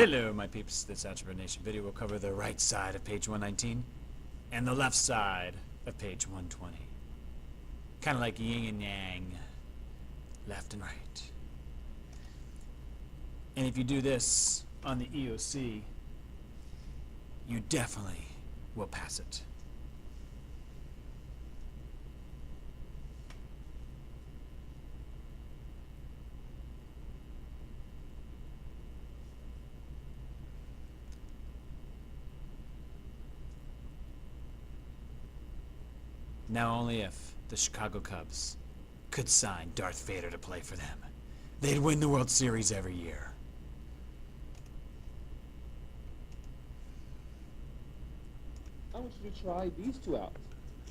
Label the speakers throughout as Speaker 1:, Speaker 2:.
Speaker 1: Hello, my peeps. This Algebra Nation video will cover the right side of page 119 and the left side of page 120. Kind of like yin and yang, left and right. And if you do this on the EOC, you definitely will pass it. Now only if the Chicago Cubs could sign Darth Vader to play for them, they'd win the World Series every year.
Speaker 2: I want you to try these two out.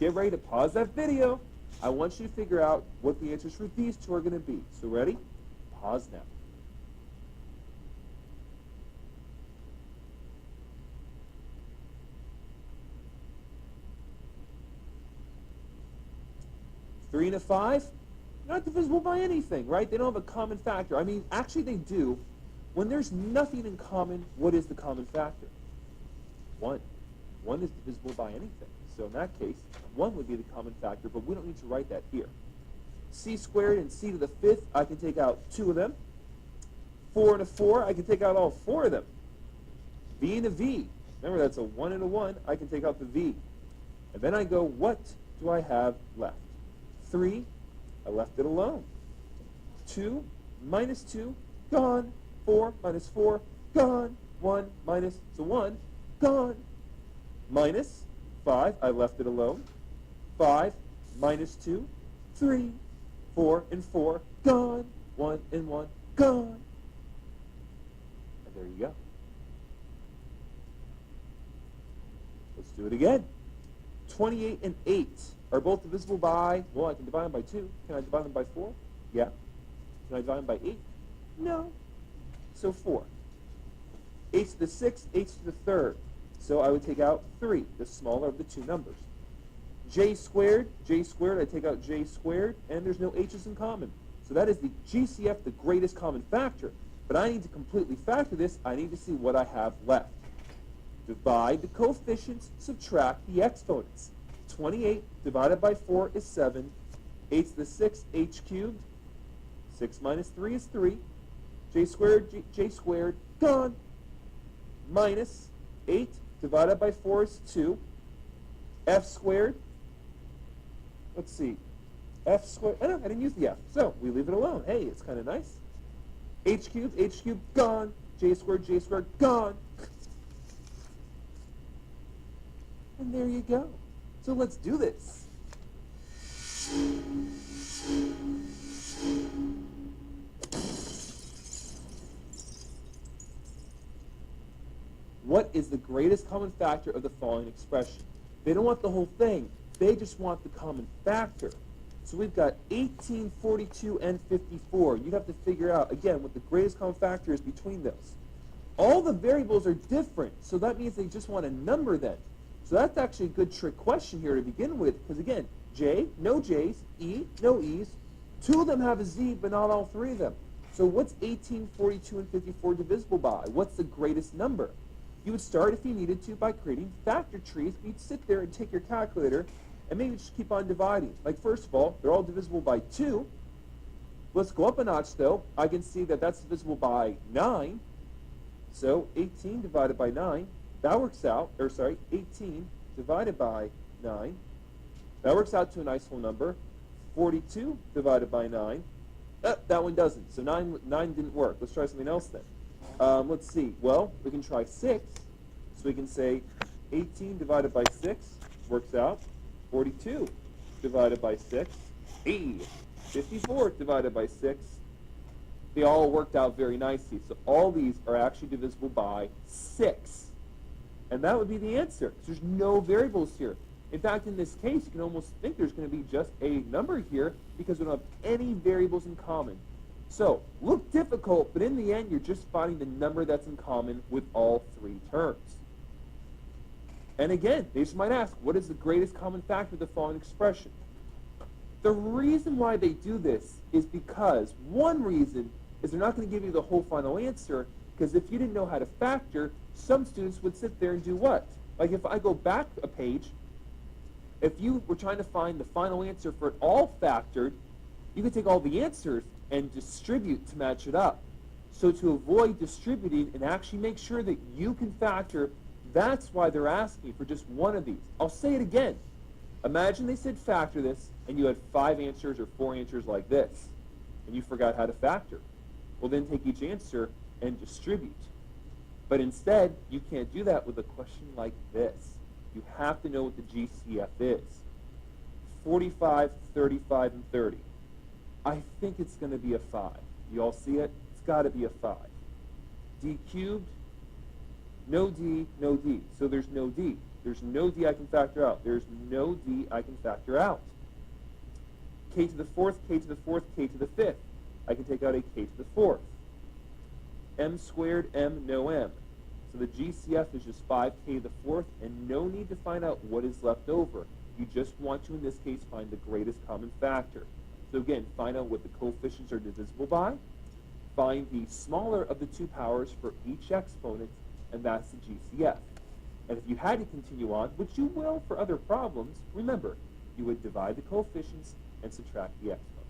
Speaker 2: Get ready to pause that video. I want you to figure out what the answers for these two are going to be. So ready? Pause now. Three and a five, not divisible by anything, right? They don't have a common factor. I mean, actually they do. When there's nothing in common, what is the common factor? One. One is divisible by anything. So in that case, one would be the common factor, but we don't need to write that here. C squared and c to the fifth, I can take out two of them. 4 and a 4, I can take out all four of them. V and a V, remember that's a 1 and a 1, I can take out the V. And then I go, what do I have left? 3, I left it alone. 2 minus 2, gone. 4 minus 4, gone. 1 minus, so 1, gone. Minus 5, I left it alone. 5 minus 2, 3. 4 and 4, gone. 1 and 1, gone. And there you go. Let's do it again. 28 and 8 are both divisible by, well, I can divide them by 2. Can I divide them by 4? Yeah. Can I divide them by 8? No. So 4. 8 to the 6th, 8 to the 3rd. So I would take out 3, the smaller of the two numbers. J squared, I take out j squared, and there's no h's in common. So that is the GCF, the greatest common factor. But I need to completely factor this. I need to see what I have left. Divide the coefficients, subtract the exponents. 28 divided by 4 is 7. 8 to the 6th, h cubed. 6 minus 3 is 3. J squared, gone. Minus 8 divided by 4 is 2. F squared. Let's see. F squared. Oh, no, I didn't use the F. So we leave it alone. Hey, it's kind of nice. H cubed, gone. J squared, gone. And there you go. So let's do this. What is the greatest common factor of the following expression? They don't want the whole thing. They just want the common factor. So we've got 18, 42, and 54. You'd have to figure out, again, what the greatest common factor is between those. All the variables are different, so that means they just want a number then. So that's actually a good trick question here to begin with, because again, J, no J's, E, no E's. 2 of them have a Z, but not all 3 of them. So what's 18, 42, and 54 divisible by? What's the greatest number? You would start, if you needed to, by creating factor trees. You'd sit there and take your calculator and maybe just keep on dividing. Like, first of all, they're all divisible by 2. Let's go up a notch, though. I can see that that's divisible by 9. So 18 divided by 9, that works out, 18 divided by 9, that works out to a nice whole number. 42 divided by 9, that one doesn't. So 9 didn't work. Let's try something else then. Let's see. Well, we can try 6. So we can say 18 divided by 6 works out. 42 divided by 6. 54 divided by 6. They all worked out very nicely. So all these are actually divisible by 6. And that would be the answer, because there's no variables here. In fact, in this case, you can almost think there's going to be just a number here because we don't have any variables in common. So, look difficult, but in the end, you're just finding the number that's in common with all 3 terms. And again, they just might ask, what is the greatest common factor of the following expression? The reason why they do this is because one reason is they're not going to give you the whole final answer. Because if you didn't know how to factor, some students would sit there and do what? Like if I go back a page, if you were trying to find the final answer for it all factored, you could take all the answers and distribute to match it up. So to avoid distributing and actually make sure that you can factor, that's why they're asking for just one of these. I'll say it again. Imagine they said factor this, and you had 5 answers or 4 answers like this, and you forgot how to factor. Well, then take each answer and distribute. But instead, you can't do that with a question like this. You have to know what the GCF is. 45, 35, and 30. I think it's going to be a 5. You all see it? It's got to be a 5. D cubed, no D, no D. So there's no D. There's no D I can factor out. There's no D I can factor out. K to the 4th, K to the 4th, K to the 5th. I can take out a K to the 4th. M squared, M, no M. So the GCF is just 5K to the 4th, and no need to find out what is left over. You just want to, in this case, find the greatest common factor. So again, find out what the coefficients are divisible by. Find the smaller of the 2 powers for each exponent, and that's the GCF. And if you had to continue on, which you will for other problems, remember, you would divide the coefficients and subtract the exponents.